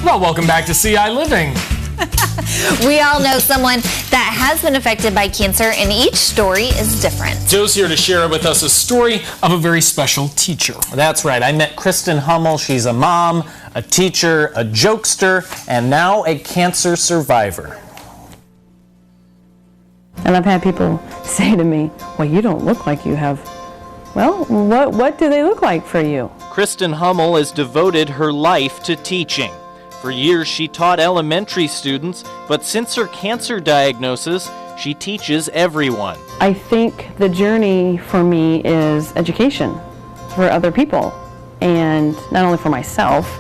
Well, welcome back to ciLiving. We all know someone that has been affected by cancer, and each story is different. Joe's here to share with us a story of a very special teacher. That's right. I met Kristen Hummel. She's a mom, a teacher, a jokester, and now a cancer survivor. And I've had people say to me, well, you don't look like you have. Well, what do they look like for you? Kristen Hummel has devoted her life to teaching. For years, she taught elementary students, but since her cancer diagnosis, she teaches everyone. I think the journey for me is education for other people, and not only for myself,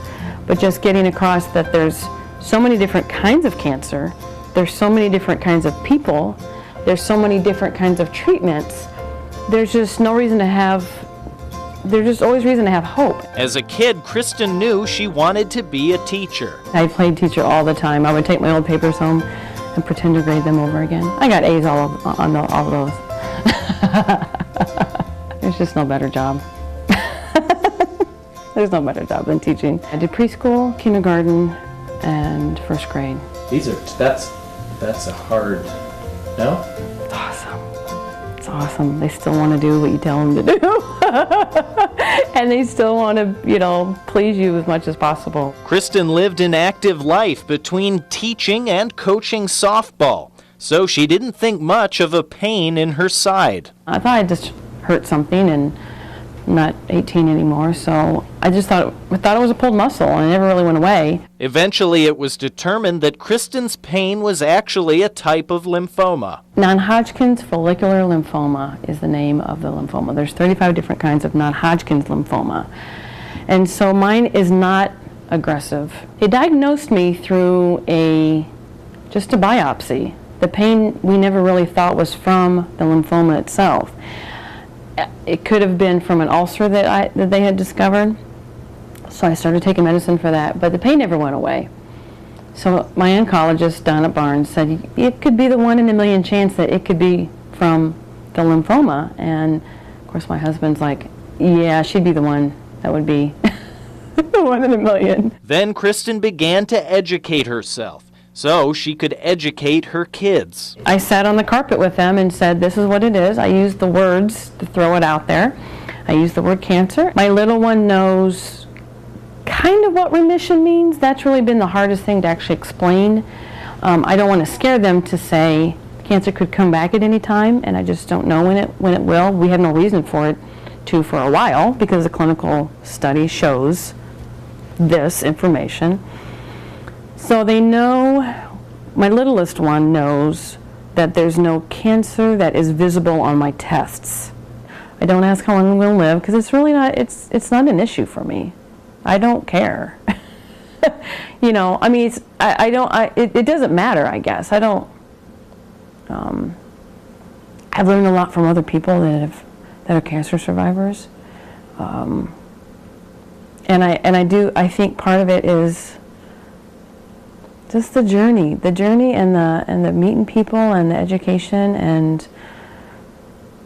but just getting across that there's so many different kinds of cancer, there's so many different kinds of people, there's so many different kinds of treatments. There's just no reason to have There's just always reason to have hope. As a kid, Kristen knew she wanted to be a teacher. I played teacher all the time. I would take my old papers home and pretend to grade them over again. I got A's all of those. There's just no better job. There's no better job than teaching. I did preschool, kindergarten, and first grade. That's a hard, no? It's awesome. It's awesome. They still want to do what you tell them to do. And they still want to, please you as much as possible. Kristen lived an active life between teaching and coaching softball, so she didn't think much of a pain in her side. I thought I just hurt something, and I'm not 18 anymore, so I just thought it was a pulled muscle, and it never really went away. Eventually, it was determined that Kristen's pain was actually a type of lymphoma. Non-Hodgkin's follicular lymphoma is the name of the lymphoma. There's 35 different kinds of non-Hodgkin's lymphoma. And so mine is not aggressive. They diagnosed me through just a biopsy. The pain we never really thought was from the lymphoma itself. It could have been from an ulcer that they had discovered. So I started taking medicine for that, but the pain never went away. So my oncologist down at Barnes said it could be the 1 in a million chance that it could be from the lymphoma. And of course my husband's like, yeah, she'd be the one that would be the 1 in a million. Then Kristen began to educate herself so she could educate her kids. I sat on the carpet with them and said, this is what it is. I used the words to throw it out there. I used the word cancer. My little one knows kind of what remission means. That's really been the hardest thing to actually explain. I don't want to scare them to say cancer could come back at any time, and I just don't know when it will. We have no reason for it to for a while because the clinical study shows this information. So they know, my littlest one knows that there's no cancer that is visible on my tests. I don't ask how long I'm going to live because it's really not, it's not an issue for me. I don't care. It doesn't matter, I guess. I've learned a lot from other people that are cancer survivors. I think part of it is just the journey and the meeting people and the education, and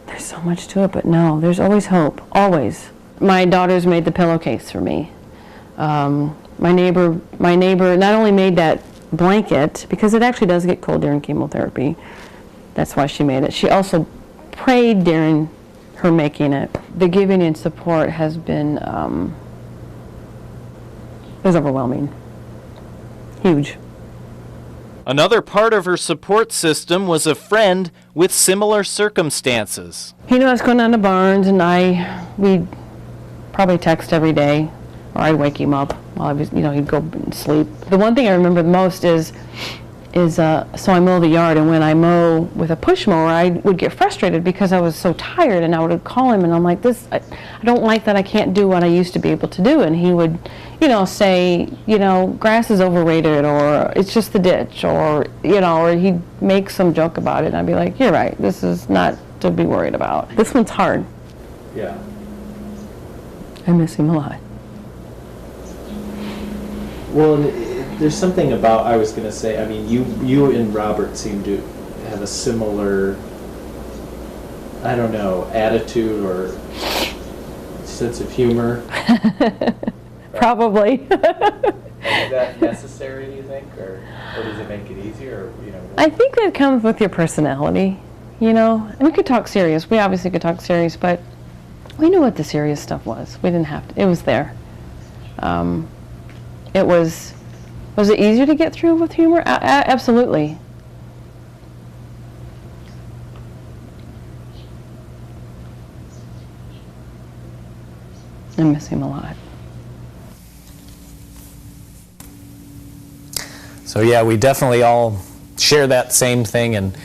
there's so much to it, but no, there's always hope, always. My daughters made the pillowcase for me. My neighbor not only made that blanket, because it actually does get cold during chemotherapy, that's why she made it. She also prayed during her making it. The giving and support has been is overwhelming, huge. Another part of her support system was a friend with similar circumstances. He knew I was going down to Barnes, and we'd probably text every day, or I'd wake him up while I was, he'd go and sleep. The one thing I remember the most is so I mow the yard, and when I mow with a push mower, I would get frustrated because I was so tired, and I would call him, and I'm like, I don't like that I can't do what I used to be able to do, and he would, say, grass is overrated, or it's just the ditch, or he'd make some joke about it, and I'd be like, you're right, this is not to be worried about. This one's hard. Yeah. I miss him a lot. Well, there's something about, I was going to say, you and Robert seem to have a similar, attitude or sense of humor. Probably. Is that necessary, do you think, or does it make it easier? Or, I think that comes with your personality, And we could talk serious. We obviously could talk serious, but we knew what the serious stuff was. We didn't have to. It was there. Was it easier to get through with humor? Absolutely. I miss him a lot. So yeah, we definitely all share that same thing, and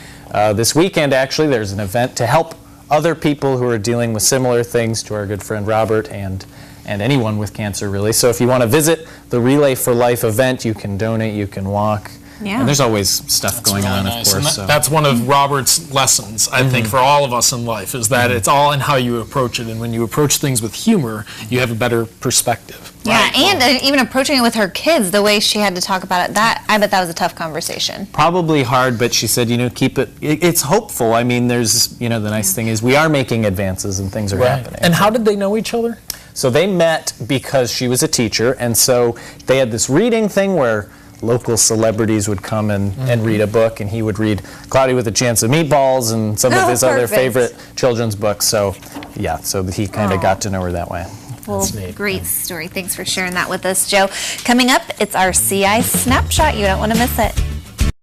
this weekend actually there's an event to help other people who are dealing with similar things to our good friend Robert and anyone with cancer really. So if you want to visit the Relay for Life event, you can donate, you can walk. Yeah. And there's always stuff going on, nice. of And course. that's one of Robert's lessons, I think, for all of us in life, is that it's all in how you approach it. And when you approach things with humor, you have a better perspective. Yeah, Right? and even approaching it with her kids, the way she had to talk about it, I bet that was a tough conversation. Probably hard, but she said, keep it, it's hopeful. I mean, there's, the nice thing is we are making advances and things are happening. And how did they know each other? So they met because she was a teacher, and so they had this reading thing where local celebrities would come and read a book, and he would read Cloudy with a Chance of Meatballs and some of his other favorite children's books. So, yeah, so he kind of got to know her that way. Well, great story. Thanks for sharing that with us, Joe. Coming up, it's our CI Snapshot. You don't want to miss it.